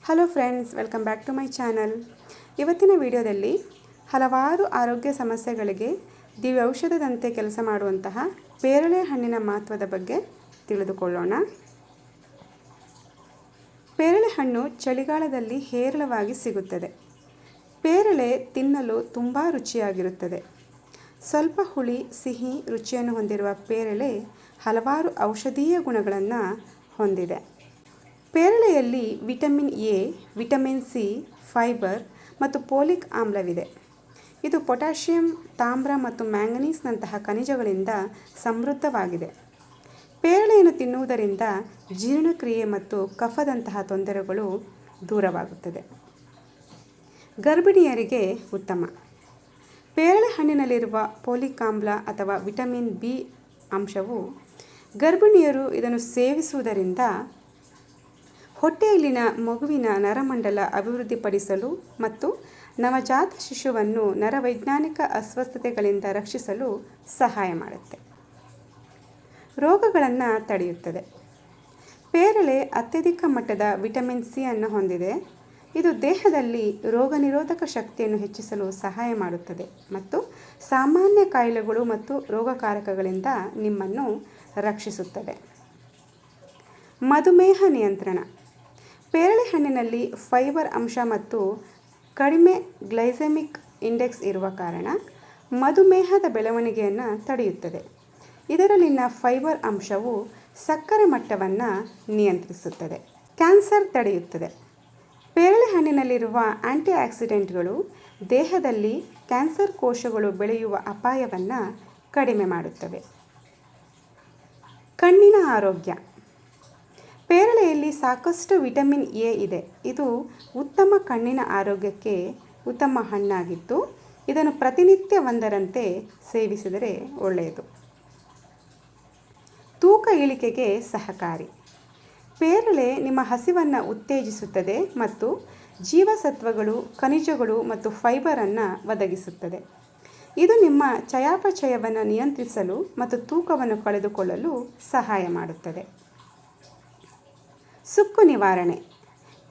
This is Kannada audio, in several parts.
Hello friends, welcome back to my channel. ಇವತ್ತಿನ ವಿಡಿಯೋದಲ್ಲಿ ಹಲವಾರು ಆರೋಗ್ಯ ಸಮಸ್ಯೆಗಳಿಗೆ ದಿವ್ಯೌಷಧದಂತೆ ಕೆಲಸ ಮಾಡುವಂತಹ ಪೇರಳೆ ಹಣ್ಣಿನ ಮಹತ್ವದ ಬಗ್ಗೆ ತಿಳಿದುಕೊಳ್ಳೋಣ. ಪೇರಳೆ ಹಣ್ಣು ಚಳಿಗಾಲದಲ್ಲಿ ಹೇರಳವಾಗಿ ಸಿಗುತ್ತದೆ. ಪೇರಳೆ ತಿನ್ನಲು ತುಂಬ ರುಚಿಯಾಗಿರುತ್ತದೆ. ಸ್ವಲ್ಪ ಹುಳಿ ಸಿಹಿ ರುಚಿಯನ್ನು ಹೊಂದಿರುವ ಪೇರಳೆ ಹಲವಾರು ಔಷಧೀಯ ಗುಣಗಳನ್ನು ಹೊಂದಿದೆ. ಪೇರಳೆಯಲ್ಲಿ vitamin A, vitamin C, fibre ಮತ್ತು ಫೋಲಿಕ್ ಆಮ್ಲವಿದೆ. ಇದು ಪೊಟ್ಯಾಷಿಯಂ, ತಾಮ್ರ ಮತ್ತು ಮ್ಯಾಂಗನೀಸ್ನಂತಹ ಖನಿಜಗಳಿಂದ ಸಮೃದ್ಧವಾಗಿದೆ. ಪೇರಳೆಯನ್ನು ತಿನ್ನುವುದರಿಂದ ಜೀರ್ಣಕ್ರಿಯೆ ಮತ್ತು ಕಫದಂತಹ ತೊಂದರೆಗಳು ದೂರವಾಗುತ್ತದೆ. ಗರ್ಭಿಣಿಯರಿಗೆ ಉತ್ತಮ. ಪೇರಳೆ ಹಣ್ಣಿನಲ್ಲಿರುವ ಫೋಲಿಕ್ ಆಮ್ಲ ಅಥವಾ ವಿಟಮಿನ್ ಬಿ ಅಂಶವು ಗರ್ಭಿಣಿಯರು ಇದನ್ನು ಸೇವಿಸುವುದರಿಂದ ಹೊಟ್ಟೆಯಲ್ಲಿನ ಮಗುವಿನ ನರಮಂಡಲ ಅಭಿವೃದ್ಧಿಪಡಿಸಲು ಮತ್ತು ನವಜಾತ ಶಿಶುವನ್ನು ನರವೈಜ್ಞಾನಿಕ ಅಸ್ವಸ್ಥತೆಗಳಿಂದ ರಕ್ಷಿಸಲು ಸಹಾಯ ಮಾಡುತ್ತೆ. ರೋಗಗಳನ್ನು ತಡೆಯುತ್ತದೆ. ಪೇರಳೆ ಅತ್ಯಧಿಕ ಮಟ್ಟದ ವಿಟಮಿನ್ ಸಿ ಅನ್ನು ಹೊಂದಿದೆ. ಇದು ದೇಹದಲ್ಲಿ ರೋಗನಿರೋಧಕ ಶಕ್ತಿಯನ್ನು ಹೆಚ್ಚಿಸಲು ಸಹಾಯ ಮಾಡುತ್ತದೆ ಮತ್ತು ಸಾಮಾನ್ಯ ಕಾಯಿಲೆಗಳು ಮತ್ತು ರೋಗಕಾರಕಗಳಿಂದ ನಿಮ್ಮನ್ನು ರಕ್ಷಿಸುತ್ತದೆ. ಮಧುಮೇಹ ನಿಯಂತ್ರಣ. ಪೇರಳೆ ಹಣ್ಣಿನಲ್ಲಿ ಫೈಬರ್ ಅಂಶ ಮತ್ತು ಕಡಿಮೆ ಗ್ಲೈಸೆಮಿಕ್ ಇಂಡೆಕ್ಸ್ ಇರುವ ಕಾರಣ ಮಧುಮೇಹದ ಬೆಳವಣಿಗೆಯನ್ನು ತಡೆಯುತ್ತದೆ. ಇದರಲ್ಲಿನ ಫೈಬರ್ ಅಂಶವು ಸಕ್ಕರೆ ಮಟ್ಟವನ್ನು ನಿಯಂತ್ರಿಸುತ್ತದೆ. ಕ್ಯಾನ್ಸರ್ ತಡೆಯುತ್ತದೆ. ಪೇರಳೆ ಹಣ್ಣಿನಲ್ಲಿರುವ ಆಂಟಿಆಕ್ಸಿಡೆಂಟ್ಗಳು ದೇಹದಲ್ಲಿ ಕ್ಯಾನ್ಸರ್ ಕೋಶಗಳು ಬೆಳೆಯುವ ಅಪಾಯವನ್ನು ಕಡಿಮೆ ಮಾಡುತ್ತವೆ. ಕಣ್ಣಿನ ಆರೋಗ್ಯ. ಪೇರಳೆಯಲ್ಲಿ ಸಾಕಷ್ಟು ವಿಟಮಿನ್ ಎ ಇದೆ. ಇದು ಉತ್ತಮ ಕಣ್ಣಿನ ಆರೋಗ್ಯಕ್ಕೆ ಉತ್ತಮ ಹಣ್ಣಾಗಿದ್ದು ಇದನ್ನು ಪ್ರತಿನಿತ್ಯ ಒಂದರಂತೆ ಸೇವಿಸಿದರೆ ಒಳ್ಳೆಯದು. ತೂಕ ಇಳಿಕೆಗೆ ಸಹಕಾರಿ. ಪೇರಳೆ ನಿಮ್ಮ ಹಸಿವನ್ನು ಉತ್ತೇಜಿಸುತ್ತದೆ ಮತ್ತು ಜೀವಸತ್ವಗಳು, ಖನಿಜಗಳು ಮತ್ತು ಫೈಬರನ್ನು ಒದಗಿಸುತ್ತದೆ. ಇದು ನಿಮ್ಮ ಚಯಾಪಚಯವನ್ನು ನಿಯಂತ್ರಿಸಲು ಮತ್ತು ತೂಕವನ್ನು ಕಳೆದುಕೊಳ್ಳಲು ಸಹಾಯ ಮಾಡುತ್ತದೆ. ಸುಕ್ಕು ನಿವಾರಣೆ.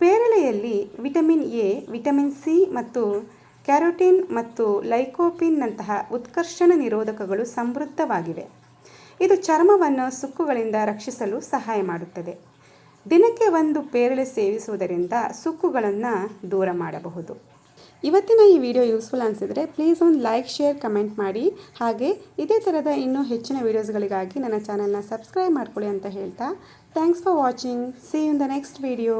ಪೇರಳೆಯಲ್ಲಿ ವಿಟಮಿನ್ ಎ, ವಿಟಮಿನ್ ಸಿ ಮತ್ತು ಕ್ಯಾರೋಟಿನ್ ಮತ್ತು ಲೈಕೋಪಿನ್ನಂತಹ ಉತ್ಕರ್ಷಣ ನಿರೋಧಕಗಳು ಸಮೃದ್ಧವಾಗಿವೆ. ಇದು ಚರ್ಮವನ್ನು ಸುಕ್ಕುಗಳಿಂದ ರಕ್ಷಿಸಲು ಸಹಾಯ ಮಾಡುತ್ತದೆ. ದಿನಕ್ಕೆ ಒಂದು ಪೇರಳೆ ಸೇವಿಸುವುದರಿಂದ ಸುಕ್ಕುಗಳನ್ನು ದೂರ ಮಾಡಬಹುದು. ಇವತ್ತಿನ ಈ ವಿಡಿಯೋ ಯೂಸ್ಫುಲ್ ಅನಿಸಿದರೆ ಪ್ಲೀಸ್ ಒಂದು ಲೈಕ್, ಶೇರ್, ಕಮೆಂಟ್ ಮಾಡಿ. ಹಾಗೆ ಇದೇ ಥರದ ಇನ್ನೂ ಹೆಚ್ಚಿನ ವೀಡಿಯೋಸ್ಗಳಿಗಾಗಿ ನನ್ನ ಚಾನಲ್ನ ಸಬ್ಸ್ಕ್ರೈಬ್ ಮಾಡ್ಕೊಳ್ಳಿ ಅಂತ ಹೇಳ್ತಾ thanks for watching. See you in the next video.